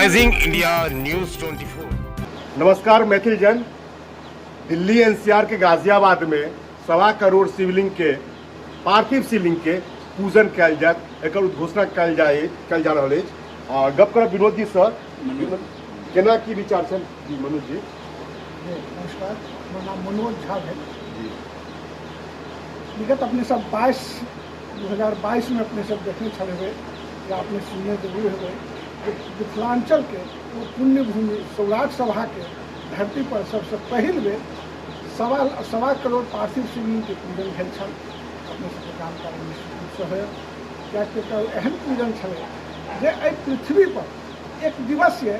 Rising India news 24। नमस्कार, मैथिल जन। Delhi NCR के गाजियाबाद में 1.25 करोड़ शिवलिंग के पार्थिव शिवलिंग के पूजन कल जाए, एक उद्घोषणा कल जा रहा है। और गप कर विनोद जी सर केना की विचार छन जी? मनोज जी नमस्कार, मेरा नाम मनोज झा है। विगत अपने सब 2022 में अपने सब देखने चले हुए या अपने सुनने जरूर हुए कि मिथिलांचल के वो पुण्य भूमि सौराठ सभा के धरती पर सबसे पहिल बेर 1.25 करोड़ पार्थिव शिवलिंग के पूजन भेल छल। अपने सबके जानकारी निश्चित रूप से है, क्या एहन पूजन छलै जे एहि पृथ्वी पर एक दिवसीय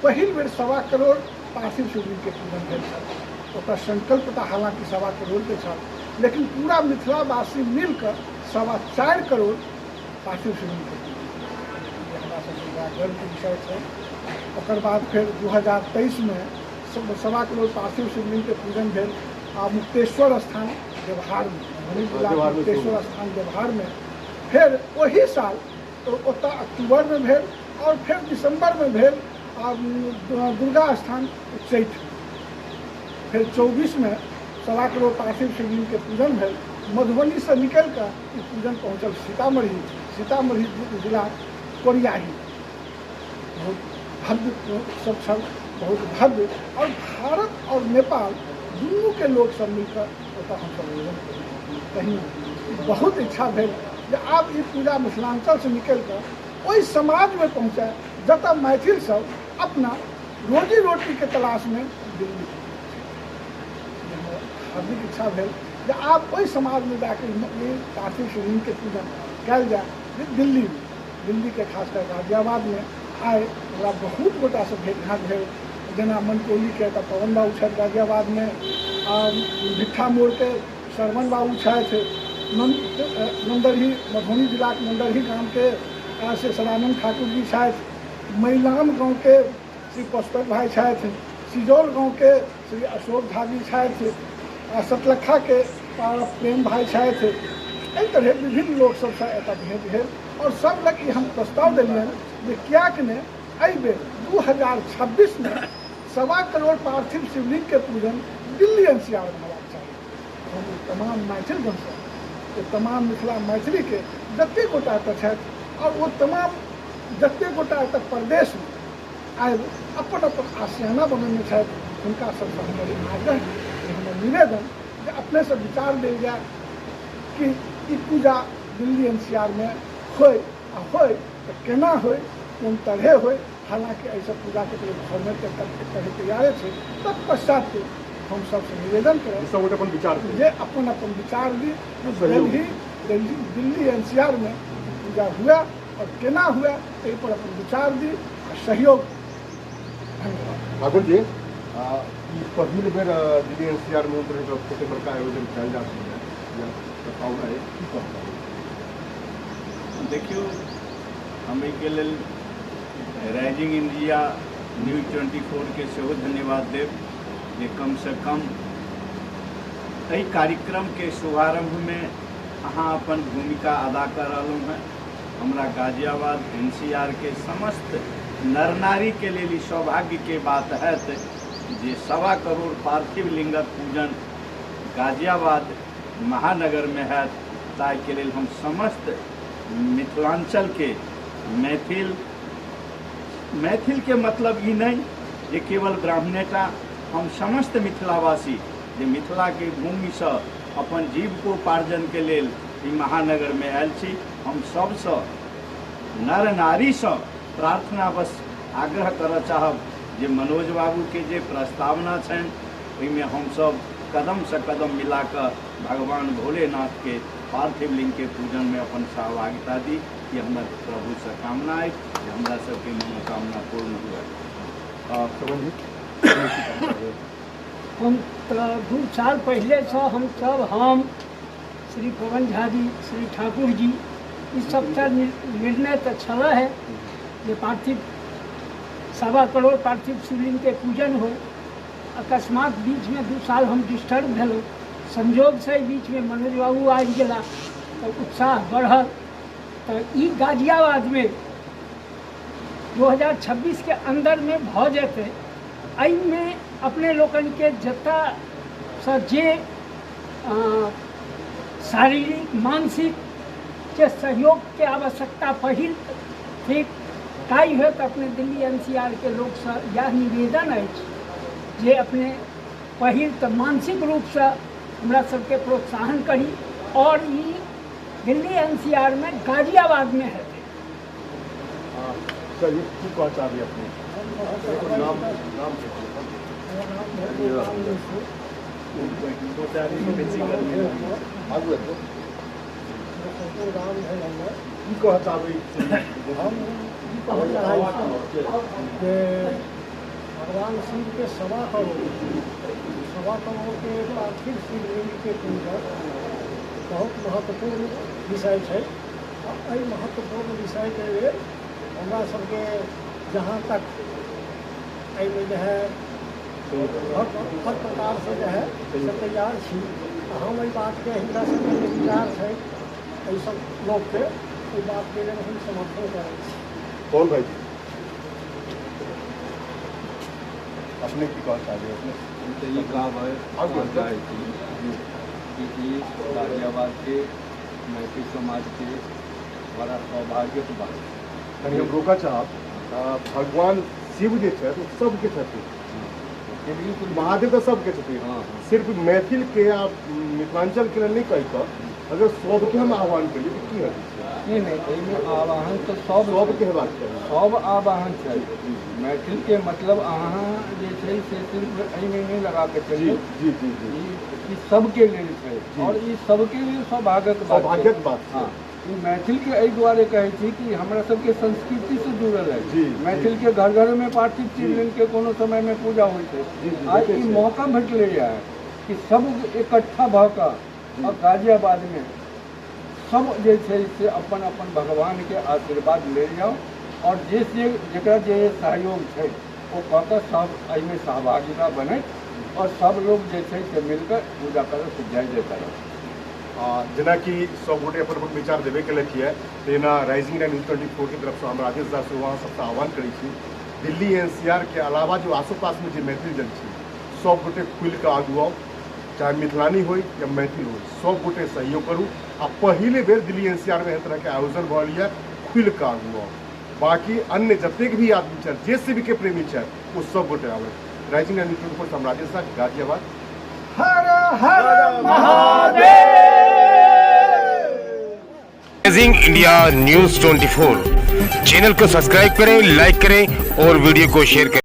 पहिल बेर 1.25 करोड़ पार्थिव शिवलिंग के पूजन भेल छल। ओकर संकल्प तऽ हालांकि 1.25 करोड़ के छल, लेकिन पूरा मिथिलावासी मिलकर 4.25 करोड़ पार्थिव शिवलिंग के पूजन हमरा सबके बड़ा गर्व के विषय है। ओकर बाद फिर 2023 में 1.25 करोड़ पार्थिव शिवलिंग के पूजन भेल आ मुक्तेश्वर स्थान देवहार में, मधुबनी जिला के मुक्तेश्वर स्थान देवहार में। फिर वही साल ओतऽ अक्टूबर में भेल और फिर दिसंबर में भेल दुर्गा स्थान उच्चैठ। फिर 24 में 1.25 करोड़ पार्थिव शिवलिंग के पूजन भेल। मधुबनी से निकल कर ई पूजन पहुँचल सीतामढ़ी जिला कोरियाही। बहुत भव्य सब छल, बहुत भव्य, और भारत और नेपाल दुनू के लोग सब मिलकर ओतऽ हमसब आयोजन केलिए। कहीं बहुत इच्छा भेल जे आब ई पूजा मिथिलांचल से निकल कर ओहि समाज में पहुँचे जतऽ मैथिल सब अपना रोजी रोटी के तलाश में दिल्ली। हार्दिक इच्छा भेल जे आब ओहि समाज में जाकर पार्थिव शिवलिंग के पूजन कल जाए। दिल्ली के खासकर गाजियाबाद में आए हमरा बहुत गोटा से भेंट घाट भेल, जेना मनकोली के तऽ पवन बाबू छथि गाजियाबाद में, भिट्ठा मोड़ के शरमन बाबू छथि, नंदरही मधुबनी जिला के नंदरही गाँव के से सदानंद ठाकुर जी छथि, मैलाम गाँव के श्री पशुपत भाई छथि, सिजौल गाँव के श्री अशोक झा जी छथि, सतलखा के प्रेम भाई छथि। एहि तरह विभिन्न लोग सबसे एतऽ भेंट भेल और सब लग हम प्रस्ताव दिलियन जे कियाक ने एहि बेर 2026 में 1.25 करोड़ पार्थिव शिवलिंग के पूजन दिल्ली एनसीआर में होबाक चाहिए। हम तमाम मैथिल जनसँ, तमाम मिथिला मैथिली के जतेक गोटा एतऽ छथि और वो तमाम जतेक गोटा एतऽ प्रदेश में आइ अपन आशियाना बनौने छथि, हुनका सबसँ हमर आग्रह, हमर निवेदन जे अपने से विचार देल जाए कि ई पूजा दिल्ली एनसीआर में होय तो केना होय, कोन तरह होय। हालांकि ऐसा पूजा के फॉर्मेट के तरह तैयारे है। तत्पश्चात हम सबसे निवेदन करें अपन विचार जे अपन विचार दी दिल्ली एनसीआर में पूजा हुआ और केना हुआ ताहि पर अपन विचार दी और सहयोग। धन्यवाद। ठाकुर जी, पहिल बेर दिल्ली एनसीआर में छोटे बड़का आयोजन कल जा देखियो, हम के लेल राइजिंग इंडिया न्यूज 24 के सेहो धन्यवाद देव जे कम से कम एहि कार्यक्रम के शुभारंभ में अहाँ अपन भूमिका अदा कर रहलहुँ हैं। हमरा गाजियाबाद एनसीआर के समस्त नर नारी के लिए सौभाग्य के बात है जे 1.25 करोड़ पार्थिव लिंगक पूजन गाजियाबाद महानगर में है। ताहि के लिए हम समस्त मिथिलांचल के मैथिल के मतलब ई नहीं जे केवल ब्राह्मणेटा, हम समस्त मिथिलावासी जे मिथिला के भूमि से अपन जीविकोपार्जन के लेल ई महानगर में आयल छी। हम सबसँ नर नारी से प्रार्थना बस आग्रह करऽ चाहब जे मनोज बाबू के जे प्रस्तावना छनि ओहिमे हम सब कदम से कदम मिलाकर भगवान भोलेनाथ के पार्थिव लिंग के पूजन में अपन सहभागिता दी। ये हमार प्रभु से कामना है कि हमरा सबके मनोकामना पूर्ण हुए। हम 2 साल पहले से हम श्री पवन झा जी, श्री ठाकुर जी, इस सबसे निर्णय तो छला है जे पार्थिव 1.25 करोड़ पार्थिव शिवलिंग के पूजन हो। अकस्मात बीच में 2 साल हम डिस्टर्ब भेलहुँ, संजोग से बीच में मनोज बाबू आबि गेला तो उत्साह बढ़ल। तो ई गाजियाबाद में 2026 के अंदर में भ जेतै। एहिमे अपने लोकन के जतऽ सँ जे शारीरिक मानसिक के सहयोग के आवश्यकता पहिल ठीक ताई होत अपने दिल्ली एनसीआर के लोग से यह निवेदन है जे अपने पहिल तो मानसिक रूप से हमरा सबके प्रोत्साहन करी और ई दिल्ली एनसीआर में गाजियाबाद में है। सर ये की कहना चाहबे अपने नाम आगू की कहना चाहबे भगवान शिव के 1.25 करोड़ के पार्थिव शिवलिंग के पूजा बहुत महत्वपूर्ण विषय है। एहि महत्वपूर्ण विषय के लेल हमरा सबके जहाँ तक एहिमे जो है हर प्रकार से जो है से तैयार छी। हम एहि बात के हमरा सबके विचार है एहि सब लोग के एहि बात के लेल हम समर्थन करै छी। कौन भाई जी अपने की कहना चाहबे अपने तो ये काम है कि गाजियाबाद के मैथिल समाज के बड़ा सौभाग्य की बात है। कहीं हम रोका चाहब भगवान शिव जे छै ओ सबके छथिन बिल्कुल महादेव तो सबके छथिन। हाँ। सिर्फ मैथिल के या मिथिलांचल के लिए नहीं कही तो अगर सबके हम आह्वान करिए तो की है नहीं आवाहन तो सब के हेबाक चाही। सब आवाहन चाहिए। मैथिल के मतलब अहाँ जे छै से सिर्फ एहिमे नहीं लगा के जी चलिए जी जी जी ई सबके लेल छै और ई सबके लिए सौभाग्यक बात छै। सौभाग्यक बात छै। हाँ ई मैथिल के एहि दुआरे कहै छी कि हमरा सबके संस्कृति से जुड़ल है। जी, मैथिल के घर घर में पार्थिव शिवलिंग के कोनो समय में पूजा होइ छै। जी, जी, आज देखै ई छियै। मौका भेटलै है कि सब इकट्ठा भऽ कऽ और गाजियाबाद में सब जे छै से अपन अपन भगवान के आशीर्वाद ले जाओ और जेकरा जे सहयोग छै ओ कऽ कऽ सब एहिमे सहभागिता बने और सब लोग जे छै से मिलकर पूजा करत जय जय करत। जेनाकि सब गोटे अपन अपन विचार देवे के लिए तेना राइजिंग न्यूज 24 की तरफ से हम राजेश दास वहाँ सबसे आह्वान करै छी दिल्ली एनसीआर के अलावा जो आसोपास में जो मैथिल जन छै सब गोटे खुल के आगू आओ, चाहे मिथिलानी हो या मैथिल हो सब गोटे सहयोग करूँ। आ पहले बेर दिल्ली एनसीआर में एहन तरह के आयोजन भल है खुल के आगू आओ। बाकी अन्य जतेक भी आदमी छै जे शिव के प्रेमी छै वो सब गोटे आवे। राइजिंग न्यूज 24 से हम राजेश दास गाजियाबाद। हर हर Mahadev. Amazing India news 24 channel को सब्सक्राइब करें, लाइक करें और वीडियो को शेयर करें।